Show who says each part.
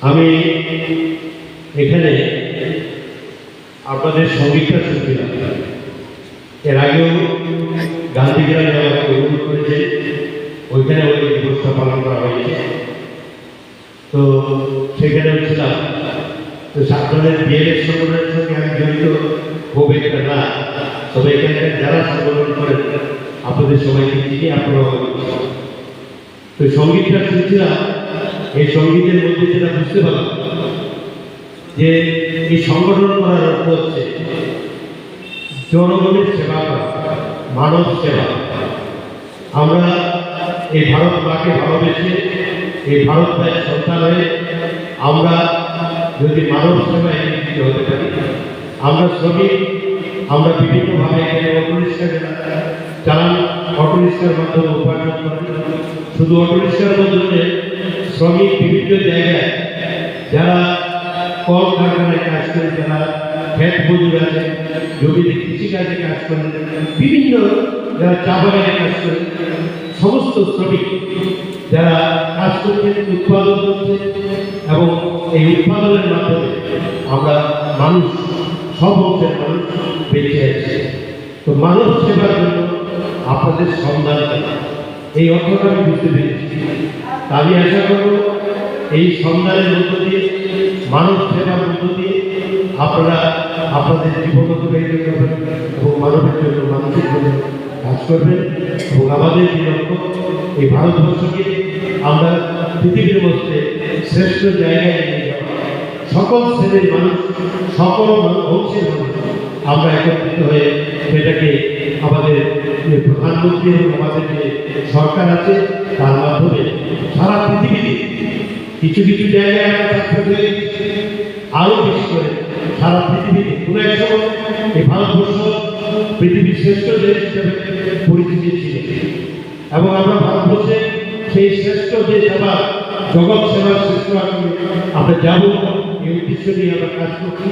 Speaker 1: আমি এখানে আপনাদের সঙ্গীতটা শুনছিলাম। এর আগেও গান্ধীজিরা আমাকে অনুরোধ করেছে, ওইখানে ওই দিবসটা পালন করা হয়েছে, তো সেখানেও ছিলাম। তো আপনাদের বিএলএস সংগঠনের সঙ্গে আমি জড়িত খুব একটা না, তবে এখানকার যারা সংগঠন করেন আপনাদের সবাইকে চিনি, আপনারা। তো সঙ্গীতটা শুনছিলাম, এই সঙ্গীতের মধ্যে যেটা বুঝতে পারলাম যে এই সংগঠন করার অর্থ হচ্ছে জনগণের সেবা করা, মানব সেবা। আমরা এই ভারত মাকে ভালোবেসে, এই ভারত মায়ের সন্তান হয়ে আমরা যদি মানব সেবায় নিয়োজিত হতে পারি, আমরা শ্রমিক, আমরা বিভিন্নভাবে এখানে অটোরিক্সা চালান, অটোরিক্সার মাধ্যমে উপার্জন করি। শুধু অটোরিক্সার মাধ্যমে শ্রমিক বিভিন্ন জায়গায় যারা কল কারখানায় কাজ করে, যারা ক্ষেত মজুর আছে, জমিতে কৃষিকাজে কাজ করে, বিভিন্ন যারা চা বাগানে কাজ করে, সমস্ত শ্রমিক যারা কাজ করছে, উৎপাদন করছে, এবং এই উৎপাদনের মাধ্যমে আমরা মানুষ, সব অংশের মানুষ বেঁচে আছে। তো মানব সেবার জন্য আপনাদের সন্ধান, এই অর্থটা আমি বুঝতে পেরেছি। আমি আশা করব এই সন্ধানের মধ্য দিয়ে, মানব সেবার মধ্য দিয়ে আপনারা আপনাদের জীবন অতিবাহিত করবেন এবং মানবের জন্য, মানুষের জন্য কাজ করবেন। এবং আমাদের যে লক্ষ্য, এই ভারতবর্ষকে আমরা পৃথিবীর মধ্যে শ্রেষ্ঠ জায়গায় নিয়ে যাওয়া, সকল শ্রেণীর মানুষ, সকল অংশের মানুষ আমরা একত্রিত হয়ে সেটাকে আমাদের যে প্রধানমন্ত্রী এবং আমাদের যে সরকার আছে তার মাধ্যমে সারা পৃথিবীতে কিছু কিছু জায়গায় আমরা সাকসেস হয়ে আরও বেশি করে সারা পৃথিবীতে কোনো এক সময় এই ভারতবর্ষ পৃথিবীর শ্রেষ্ঠ দেশ হিসেবে পরিচিতি ছিল, এবং আমরা ভারতবর্ষে সেই শ্রেষ্ঠ যে সেবা, জগৎ সেবার শ্রেষ্ঠ আমরা যাব, এই উদ্দেশ্য নিয়ে আমরা কাজ করছি।